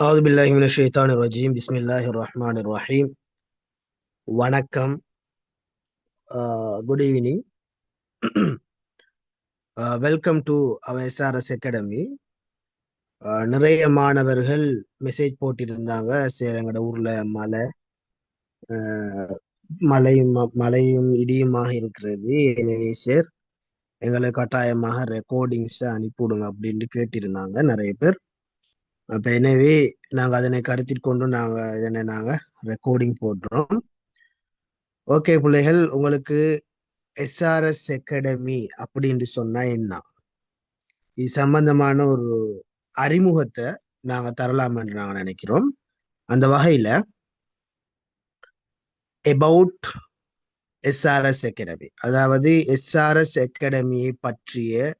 أعوذ بالله من الشيطان الرجيم بسم الله الرحمن الرحيم வணக்கம். Good evening. Welcome to our SRS academy. நிறைய மாணவர்கள் மெசேஜ் போட்டிருந்தாங்க. சரி, எங்களோட ஊர்ல அஹ், மழையும் இடியுமாக இருக்கிறது. எனவே சார், எங்களுக்கு கட்டாயமாக ரெக்கார்டிங்ஸ் அனுப்பிவிடுங்க அப்படின்னு கேட்டிருந்தாங்க நிறைய பேர். அப்ப எனவே நாங்க அதனை கருத்தில் கொண்டு நாங்க ரெக்கார்டிங் போடுறோம். ஓகே பிள்ளைகள், உங்களுக்கு எஸ்ஆர்எஸ் அகாடமி அப்படின்னு சொன்னா என்ன, இது சம்பந்தமான ஒரு அறிமுகத்தை நாங்க தரலாம் என்று நாங்க நினைக்கிறோம். அந்த வகையில அபவுட் எஸ்ஆர்எஸ் அகாடமி, அதாவது எஸ்ஆர்எஸ் அகாடமியை பற்றிய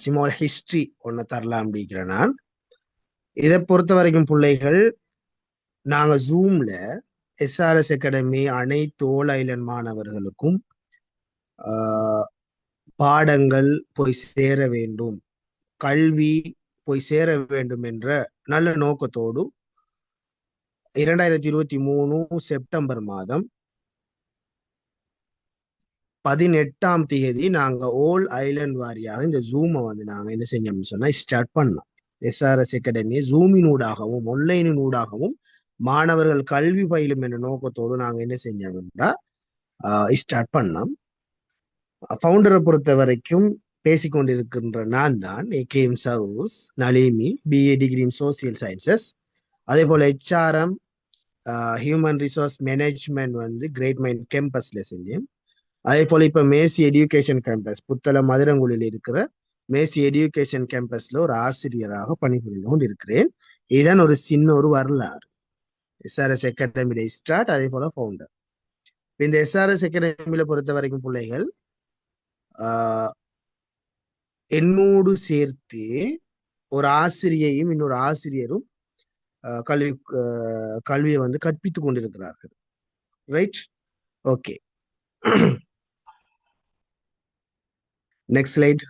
ஸ்மால் ஹிஸ்டரி ஒன்னு தரலாம் அப்படிங்கிறேன் நான். இதை பொறுத்த வரைக்கும் பிள்ளைகள், நாங்க ஜூம்ல எஸ்ஆர்எஸ் அகாடமி அனைத்து ஓல் ஐலண்ட் மாணவர்களுக்கும் பாடங்கள் போய் சேர வேண்டும், கல்வி போய் சேர வேண்டும் என்ற நல்ல நோக்கத்தோடு 2023 செப்டம்பர் மாதம் 18ஆம் தேதி நாங்க ஓல் ஐலண்ட் வாரியாக இந்த ஜூமை நாங்க என்ன செஞ்சோம்னு சொன்னா ஸ்டார்ட் பண்ணோம். எஸ்ஆர்எஸ் அகாடமியை ஜூமினூடாகவும் ஆன்லைனினூடாகவும் மாணவர்கள் கல்வி பயிலும் என்ற நோக்கத்தோடு நாங்க என்ன செஞ்சோம்னா ஸ்டார்ட் பண்ணோம். ஃபவுண்டரை பொறுத்த வரைக்கும் பேசிக்கொண்டிருக்கின்ற நான் தான், AKM Saros Nalimi, BA degree in social sciences. அதே போல HRM human resource management Great Mind கேம்பஸ்ல செஞ்சேன். அதே போல இப்ப மேசி எடியூகேஷன் கேம்பஸ் புத்தளம் மதுரங்குடியில் இருக்கிற மேசி எடியூகேஷன் கேம்பஸ்ல ஒரு ஆசிரியராக பணிபுரிந்து கொண்டு இருக்கிறேன். இதுதான் ஒரு சின்ன ஒரு வரலாறு. எஸ்ஆர்எஸ் அகாடமியில ஸ்டார்ட், அதே போல ஃபவுண்டர். இந்த எஸ்ஆர்எஸ் அகாடமியில பொறுத்த வரைக்கும் பிள்ளைகள், என்னோடு சேர்த்து ஒரு ஆசிரியையும் இன்னொரு ஆசிரியரும் கல்வியை கற்பித்துக் கொண்டிருக்கிறார்கள். Right, okay. Next slide.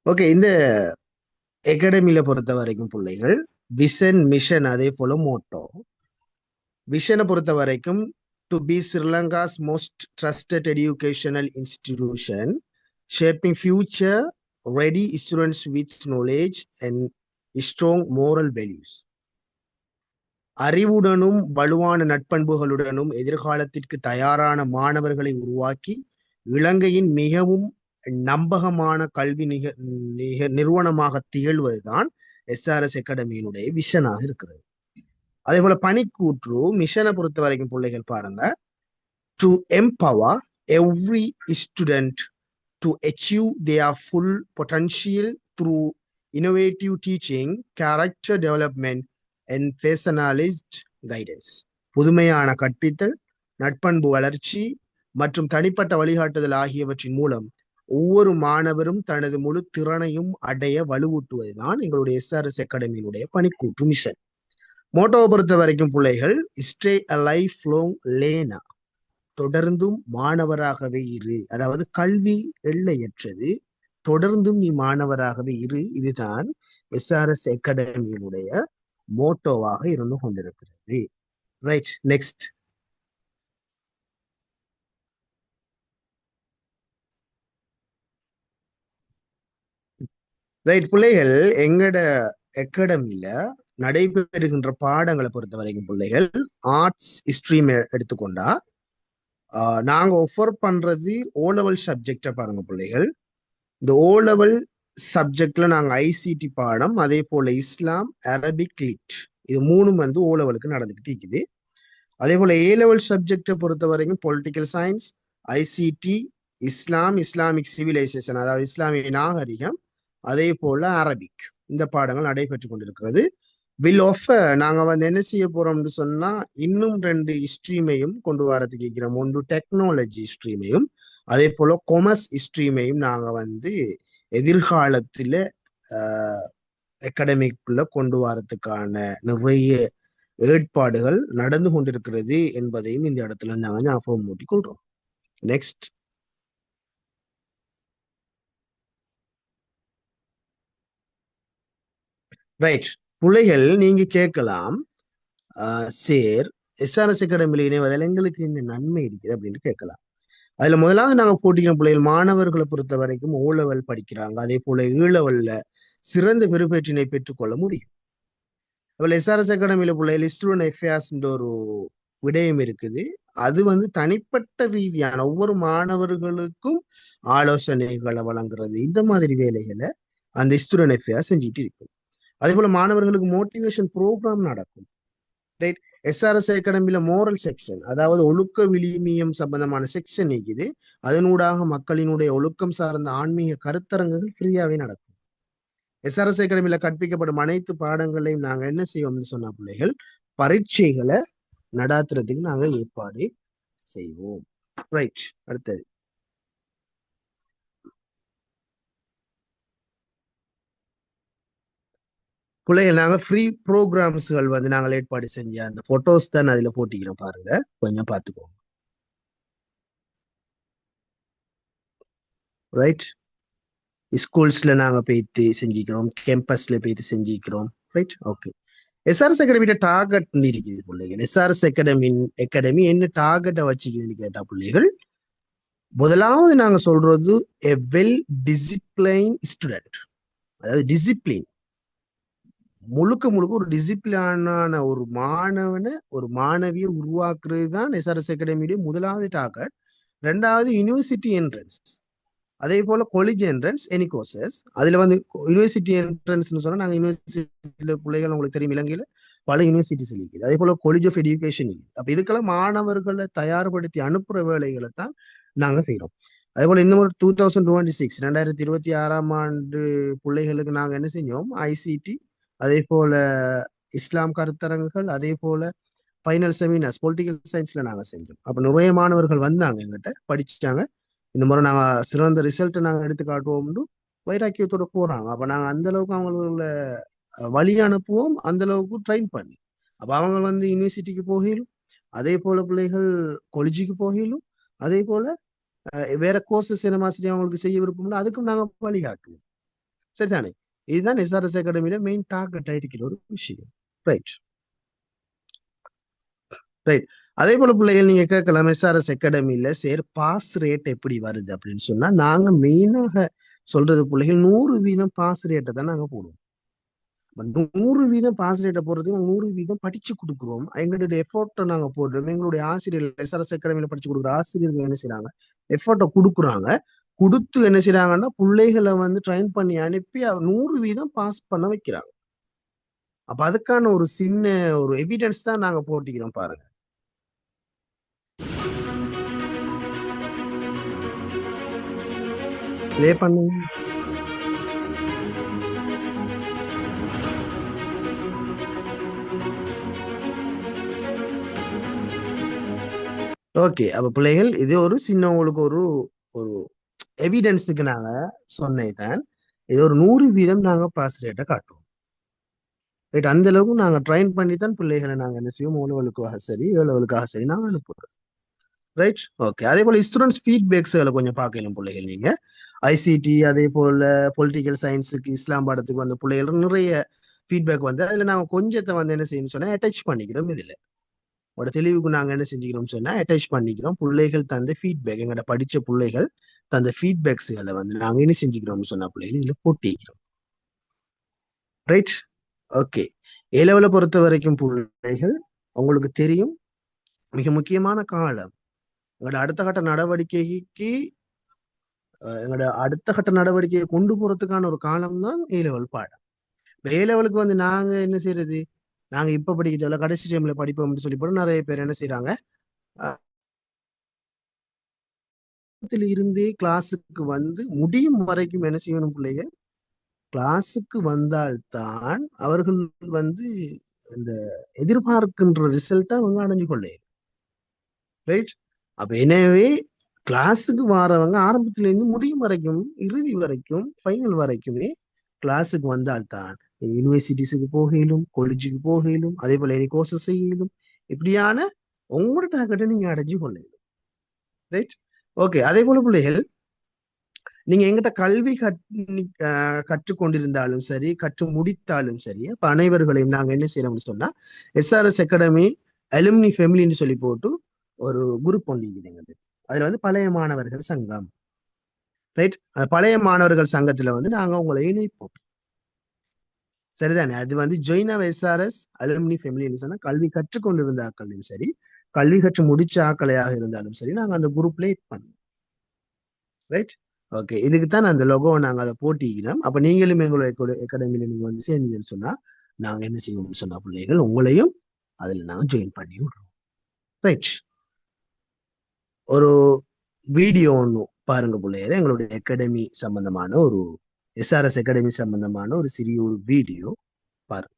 Okay, இந்த அகாடமியில பொறுத்த வரைக்கும் பிள்ளைகள் விஷன், மிஷன், அதே போல மோட்டோ. விஷனை பொறுத்த வரைக்கும் to be Sri Lanka's most trusted educational institution shaping future ready students with knowledge and strong moral values. அறிவுடனும் வலுவான நட்பண்புகளுடனும் எதிர்காலத்திற்கு தயாரான மாணவர்களை உருவாக்கி இலங்கையின் மிகவும் நம்பகமான கல்வி நிறுவனமாக திகழ்வதுதான் எஸ்ஆர்எஸ் அகாடமியினுடைய விஷனாக இருக்கிறது. அதே போல பணிக்கூற்று மிஷனை பொறுத்த வரைக்கும் பிள்ளைகள் பாருங்க, to empower every student to achieve their full potential through innovative teaching, character development and personalised guidance. புதுமையான கற்பித்தல், நட்பண்பு வளர்ச்சி மற்றும் தனிப்பட்ட வழிகாட்டுதல் ஆகியவற்றின் மூலம் ஒவ்வொரு மாணவரும் தனது முழு திறனையும் அடைய வலுவூட்டுவதுதான் எங்களுடைய எஸ்ஆர்எஸ் அகாடமியினுடைய பணிக்கூற்று மிஷன். மோட்டோவை பொறுத்த வரைக்கும் பிள்ளைகள், ஸ்டே அ லைஃப் லாங் லேர்னர், தொடர்ந்தும் மாணவராகவே இரு. அதாவது கல்வி எல்லையற்றது, தொடர்ந்தும் நீ மாணவராகவே இரு. இதுதான் எஸ்ஆர்எஸ் அகாடமியினுடைய மோட்டோவாக இருந்து கொண்டிருக்கிறது. Right, next. ரைட் பிள்ளைகள், எங்கட அகாடமியில நடைபெறுகின்ற பாடங்களை பொறுத்த வரைக்கும் பிள்ளைகள், ஆர்ட்ஸ் ஸ்ட்ரீம் எடுத்துக்கொண்டா நாங்க ஆஃபர் பண்றது ஓ லெவல் சப்ஜெக்டை பாருங்க பிள்ளைகள். இந்த ஓ லெவல் சப்ஜெக்ட்ல நாங்க ஐசிடி பாடம், அதே போல இஸ்லாம், அரபிக், லிட், இது மூணும் ஓ லெவலுக்கு நடந்துகிட்டு இருக்குது. அதே போல ஏ லெவல் சப்ஜெக்டை பொறுத்த வரைக்கும் பொலிட்டிக்கல் சயின்ஸ், ஐசிடி, இஸ்லாம், இஸ்லாமிக் சிவிலைசேஷன், அதாவது இஸ்லாமிய நாகரிகம், அதே போல அரபிக், இந்த பாடங்கள் நடைபெற்று கொண்டிருக்கிறது. வில் ஆஃப் நாங்க என்ன செய்ய போறோம்னு சொன்னா, இன்னும் 2 ஸ்ட்ரீமையும் கொண்டு வரதுக்கு இருக்கிறோம். ஒன்று டெக்னாலஜி ஸ்ட்ரீமையும், அதே போல கொமர்ஸ் ஸ்ட்ரீமையும் நாங்க எதிர்காலத்துல அகாடமிக்குள்ள கொண்டு வரதுக்கான நிறைய ஏற்பாடுகள் நடந்து கொண்டிருக்கிறது என்பதையும் இந்த இடத்துல நாங்க ஞாபகம் மூட்டிக் கொள்றோம். நெக்ஸ்ட். ரைட். பிள்ளைகள் நீங்க கேட்கலாம், சேர் எஸ்ஆர்எஸ் அகாடமியில இணைவதால் எங்களுக்கு இந்த நன்மை இருக்குது அப்படின்னு கேட்கலாம். அதுல முதலாவது நாங்க போட்டிக்கிற பிள்ளைகள் மாணவர்களை பொறுத்த வரைக்கும் ஓ லெவல் படிக்கிறாங்க, அதே போல ஈ லெவல்ல சிறந்த பெறுபேற்றினை பெற்றுக்கொள்ள முடியும். அதுல எஸ்ஆர்எஸ் அகாடமியில பிள்ளைகள் ஸ்டூடெண்ட் அஃபேர்ஸ் ஒரு விடயம் இருக்குது. அது தனிப்பட்ட ரீதியான ஒவ்வொரு மாணவர்களுக்கும் ஆலோசனைகளை வழங்குறது, இந்த மாதிரி வேலைகளை அந்த ஸ்டூடெண்ட் அஃபேர்ஸ் செஞ்சுட்டு இருக்கும். அதே போல மாணவர்களுக்கு மோட்டிவேஷன் ப்ரோக்ராம் நடக்கும். ரைட். எஸ்ஆர்எஸ் அகாடமியில மோரல் செக்ஷன், அதாவது ஒழுக்க விழுமியம் சம்பந்தமான செக்ஷன் இருக்குது. அதனூடாக மக்களினுடைய ஒழுக்கம் சார்ந்த ஆன்மீக கருத்தரங்குகள் ஃப்ரீயாவே நடக்கும். எஸ்ஆர்எஸ் அகாடமியில கற்பிக்கப்படும் அனைத்து பாடங்களையும் நாங்க என்ன செய்வோம்னு சொன்னா பிள்ளைகள், பரீட்சைகளை நடாத்துறதுக்கு நாங்க ஏற்பாடு செய்வோம். ரைட். அடுத்தது பிள்ளைகள் நாங்க ஃப்ரீ ப்ரோக்ராம்ஸ்கள் நாங்கள் ஏற்பாடு செஞ்ச அந்த போட்டோஸ் தான் அதுல போட்டிக்கிறோம், பாருங்க, கொஞ்சம் பார்த்துக்கோங்க. ரைட். ஸ்கூல்ஸ்ல நாங்க போயிட்டு செஞ்சுக்கிறோம், கேம்பஸ்ல போயிட்டு செஞ்சுக்கிறோம். ரைட். ஓகே. எஸ்ஆர்எஸ் அகாடமியோட டார்கெட் இருக்குது பிள்ளைகள். எஸ்ஆர்எஸ் அகாடமி என்ன டார்கெட்டை வச்சுக்குதுன்னு கேட்டா பிள்ளைகள், முதலாவது நாங்க சொல்றது எ வெல் டிசிப்ளைன் ஸ்டூடெண்ட். அதாவது டிசிப்ளின், முழுக்க முழுக்க ஒரு டிசிப்ளினான ஒரு மாணவனை ஒரு மாணவியை உருவாக்குறது தான் எஸ்ஆர்எஸ் அகாடமியுடைய முதலாவது டார்கெட். ரெண்டாவது யூனிவர்சிட்டி என்ட்ரன்ஸ், அதே போல காலேஜ் என்ட்ரன்ஸ், எனி கோர்சஸ். அதுல யூனிவர்சிட்டி என்ட்ரன்ஸ்னு சொன்னா நாங்க யூனிவர்சிட்டியில பிள்ளைகள் உங்களுக்கு தெரியும், இலங்கையில பல யூனிவர்சிட்டிஸ் இருக்குது. அதே போல காலேஜ் ஆஃப் எஜுகேஷன் இருக்குது. அப்ப இதுக்கெல்லாம் மாணவர்களை தயார்படுத்தி அனுப்புற வேலைகளை தான் நாங்க செய்யறோம். அதே போல இந்த ஒரு 2026 2026 பிள்ளைகளுக்கு நாங்க என்ன செஞ்சோம், ஐசிடி, அதே போல இஸ்லாம் கருத்தரங்குகள், அதே போல ஃபைனல் செமினார்ஸ் பொலிட்டிக்கல் சயின்ஸ்ல நாங்க செஞ்சோம். அப்ப நிறைய மாணவர்கள் வந்தாங்க, எங்கிட்ட படிச்சாங்க. இந்த முறை நாங்க சிறந்த ரிசல்ட் நாங்க எடுத்து காட்டுவோம்னு வைராக்கியத்தோட போறாங்க. அப்ப நாங்க அந்த அளவுக்கு அவங்கள வழி அனுப்புவோம், அந்த அளவுக்கு ட்ரைன் பண்ணி. அப்ப அவங்க யூனிவர்சிட்டிக்கு போகலும், அதே போல பிள்ளைகள் காலேஜுக்கு போகலும், அதே போல வேற கோர்சஸ் என்ன மாதிரி அவங்களுக்கு செய்ய விருப்பம்னா அதுக்கும் நாங்க வழிகாட்டுவோம். சரிதானே? இதுதான் எஸ்ஆர்எஸ் அகாடமியில மெயின் டார்கெட் இருக்கிற ஒரு விஷயம். ரைட். ரைட். அதே போல பிள்ளைகள் நீங்க கேட்கலாம், எஸ்ஆர்எஸ் அகாடமியில பாஸ் ரேட் எப்படி வருது அப்படின்னு சொன்னா, நாங்க மெயினாக சொல்றது பிள்ளைகள் 100% பாஸ் ரேட்டை தான் நாங்க போடுவோம். 100% பாஸ் ரேட்டை போடுறதுக்கு நாங்க 100% படிச்சு கொடுக்குறோம். எங்களுடைய எஃபோர்ட்டை நாங்க போடுறோம். எங்களுடைய ஆசிரியர்கள் எஸ்ஆர்எஸ் அகாடமியில படிச்சு கொடுக்குற ஆசிரியர்கள் என்ன செய்யறாங்க, எஃபோர்ட்டை கொடுக்குறாங்க. கொடுத்து என்ன செய்யறாங்கன்னா பிள்ளைகளை ட்ரைன் பண்ணி அனுப்பி 100% பாஸ் பண்ண வைக்கிறாங்க. அப்ப அதுக்கான ஒரு சின்ன ஒரு எவிடன்ஸ் தான் நாங்க போட்டிக்கிறோம், பாருங்க. ப்ளே பண்ணுங்க. ஓகே. அப்ப பிள்ளைகள் இது ஒரு சின்ன உங்களுக்கு ஒரு ஒரு எவிடன்ஸுக்கு நாங்க சொன்னதுதான். இது ஒரு 100% நாங்க பாஸ் ரேட்டை காட்டுவோம். ரைட். அந்த அளவுக்கு நாங்க ட்ரைன் பண்ணி தான் பிள்ளைகளை நாங்க என்ன செய்வோம், ஓலவலுக்காக சரி ஏழவலுக்காக சரி நாங்க அனுப்புறோம். ரைட். ஓகே. அதே போல ஸ்டூடெண்ட்ஸ் ஃபீட்பேக்ஸ்களை கொஞ்சம் பார்க்கணும் பிள்ளைகள். நீங்க ஐசிடி, அதே போல பொலிட்டிக்கல் சயின்ஸுக்கு, இஸ்லாம் பாடத்துக்கு வந்த பிள்ளைகள் நிறைய ஃபீட்பேக் அதுல நாங்க கொஞ்சத்தை என்ன செய்யணும்னு சொன்னா அட்டாச் பண்ணிக்கிறோம். இதுல ஒரு தெளிவுக்கு நாங்க என்ன செஞ்சுக்கிறோம் சொன்னா அட்டாச் பண்ணிக்கிறோம். பிள்ளைகள் தந்த ஃபீட்பேக், எங்கள்ட படிச்ச பிள்ளைகள் தந்த ஃபீட்பேக்ஸ்களை நாங்க என்ன செஞ்சுக்கிறோம்னு சொன்னா பிள்ளைகள் இதுல போட்டிக்கிறோம். ரைட். ஓகே. ஏலவலை பொறுத்த வரைக்கும் பிள்ளைகள் உங்களுக்கு தெரியும், மிக முக்கியமான காலம். எங்களோட அடுத்த கட்ட நடவடிக்கைக்கு எங்களோட அடுத்த கட்ட நடவடிக்கையை கொண்டு போறதுக்கான ஒரு காலம் தான் ஏலவல் பாடம். ஏலவலுக்கு நாங்க என்ன செய்யறது, நாங்க இப்ப படிக்கிறதுல கடைசி டைம்ல படிப்போம்னு சொல்லி போட நிறைய பேர் என்ன செய்யறாங்க, இருந்தே கிளாஸுக்கு முடியும் வரைக்கும் என்ன செய்யணும் பிள்ளைகள், கிளாஸுக்கு வந்தால்தான் அவர்கள் இந்த எதிர்பார்க்கின்ற ரிசல்ட்டை அவங்க அடைஞ்சு கொள்ள. ரைட். அப்ப எனவே கிளாஸுக்கு வாரவங்க ஆரம்பத்துல இருந்து முடியும் வரைக்கும், இறுதி வரைக்கும், ஃபைனல் வரைக்குமே கிளாஸுக்கு வந்தால்தான் யூனிவர்சிட்டிஸுக்கு போகலும், காலேஜுக்கு போகலும், அதே போல எனி கோர்சஸ் செய்யலும், இப்படியான உங்களோட டார்கெட்டை நீங்க அடைஞ்சு கொள்ள. ரைட். ஓகே. அதே போல பிள்ளைகள் நீங்க எங்கிட்ட கல்வி கற்றுக்கொண்டிருந்தாலும் சரி, கற்று முடித்தாலும் சரி, அப்ப அனைவர்களையும் நாங்க என்ன செய்யறோம்னு சொன்னா, எஸ்ஆர்எஸ் அகாடமி அலுமினி ஃபெமிலின்னு சொல்லி போட்டு ஒரு குரூப் ஒன்று இருக்குது எங்களுக்கு. அதுல வந்து பழைய மாணவர்கள் சங்கம், ரைட்? பழைய மாணவர்கள் சங்கத்துல வந்து நாங்க உங்களை இணைப்போம். சரிதானே? அது வந்து ஜொயின் ஆஃப் எஸ்ஆர்எஸ் அலுமினி ஃபெமிலின்னு சொன்னா கல்வி கற்றுக்கொண்டிருந்த ஆக்களையும் சரி, கல்வி கற்று முடிச்ச ஆக்களையாக இருந்தாலும் சரி, நாங்க அந்த குரூப்ல பண்ணுவோம். ரைட்? ஓகே, இதுக்கு தான் அந்த லொகோ நாங்க அதை போட்டிக்கிறோம். அப்ப நீங்களும் எங்களுடைய அகாடமியில நீங்க வந்து சேர்ந்தீங்கன்னு சொன்னா நாங்க என்ன செய்வோம்னு சொன்னா பிள்ளைகள் உங்களையும் அதுல நாங்க ஜாயின் பண்ணி விடுறோம். ரைட்? ஒரு வீடியோ ஒன்று பாருங்க பிள்ளைகளே, எங்களுடைய அகாடமி சம்பந்தமான ஒரு எஸ்ஆர்எஸ் அகாடமி சம்பந்தமான ஒரு சிறிய ஒரு வீடியோ பாருங்க.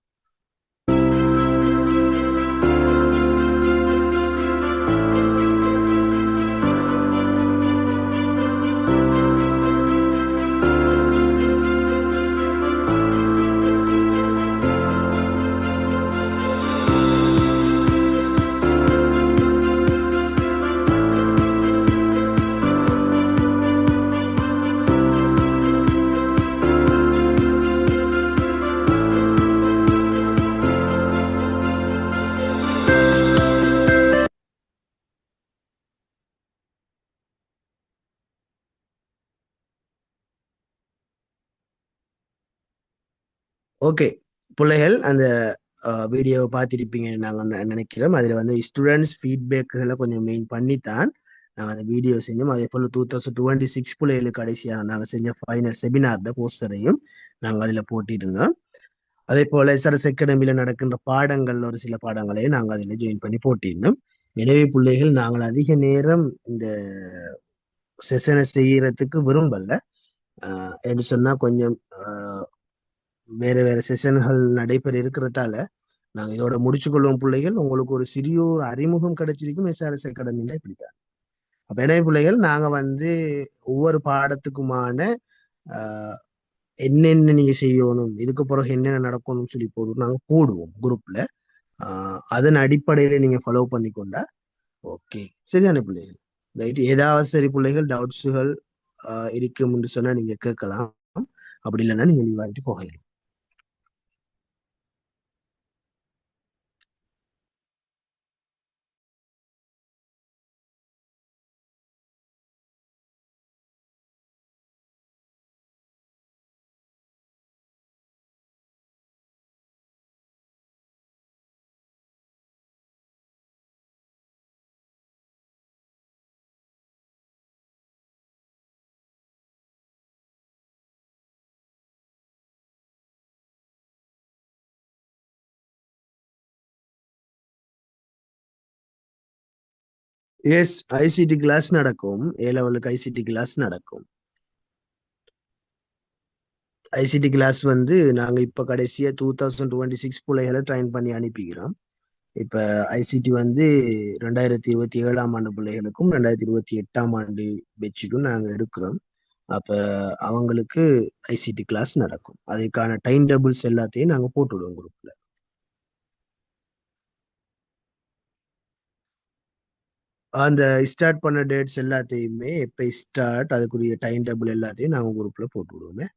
ஓகே பிள்ளைகள், அந்த வீடியோவை பார்த்திருப்பீங்கன்னு நாங்கள் நினைக்கிறோம். அதுல வந்து ஸ்டூடெண்ட்ஸ் ஃபீட்பேக்குகளை கொஞ்சம் மெயின் பண்ணித்தான் நாங்கள் அந்த வீடியோ செஞ்சோம். அதே போல 2026 பிள்ளைகளுக்கு கடைசியாக நாங்கள் செஞ்ச ஃபைனல் செமினார்ட போஸ்டரையும் நாங்கள் அதில் போட்டிருந்தோம். அதே போல எஸ்ஆர்எஸ் அகாடமியில நடக்கின்ற பாடங்கள் ஒரு சில பாடங்களையும் நாங்கள் அதில் ஜாயின் பண்ணி போட்டிருந்தோம். எனவே பிள்ளைகள், நாங்கள் அதிக நேரம் இந்த செஷனை செய்யறதுக்கு விரும்பல. என்று சொன்னா கொஞ்சம் வேற வேற செஷன்கள் நடைபெற இருக்கிறதால நாங்க இதோட முடிச்சு கொள்வோம் பிள்ளைகள். உங்களுக்கு ஒரு சிறிய ஒரு அறிமுகம் கிடைச்சிருக்கும் எஸ்ஆர்எஸ் அகாடமியில இப்படித்தான். அப்ப என்ன பிள்ளைகள், நாங்க வந்து ஒவ்வொரு பாடத்துக்குமான ஆஹ் என்னென்ன நீங்க செய்யணும், இதுக்கு பிறகு என்னென்ன நடக்கணும்னு சொல்லி போடுவோம், நாங்க போடுவோம் குரூப்ல. அதன் அடிப்படையில நீங்க ஃபாலோ பண்ணி கொண்டா ஓகே. சரிதானே பிள்ளைகள்? ரைட்? ஏதாவது சரி பிள்ளைகள் டவுட்ஸுகள் இருக்கும்னு சொன்னா நீங்க கேட்கலாம். அப்படி இல்லைன்னா நீங்க லீவ் போகலாம். எஸ், ஐசிடி கிளாஸ் நடக்கும். ஏ லெவலுக்கு ஐசிடி கிளாஸ் நடக்கும். ஐசிடி கிளாஸ் வந்து நாங்க இப்ப கடைசியா 2026 பிள்ளைகளை ட்ரைன் பண்ணி அனுப்பிக்கிறோம். இப்ப ஐசிடி வந்து 2027 பிள்ளைகளுக்கும் 2028 பெச்சுக்கும் நாங்க எடுக்கிறோம். அப்ப அவங்களுக்கு ஐசிடி கிளாஸ் நடக்கும். அதுக்கான டைம் டேபிள்ஸ் எல்லாத்தையும் நாங்க போட்டுவிடுவோம் குரூப்ல. அந்த ஸ்டார்ட் பண்ண டேட்ஸ் எல்லாத்தையுமே எப்ப ஸ்டார்ட், அதுக்குரிய டைம் டேபிள் எல்லாத்தையும் நாங்க குரூப்ல போட்டு விடுவோமே.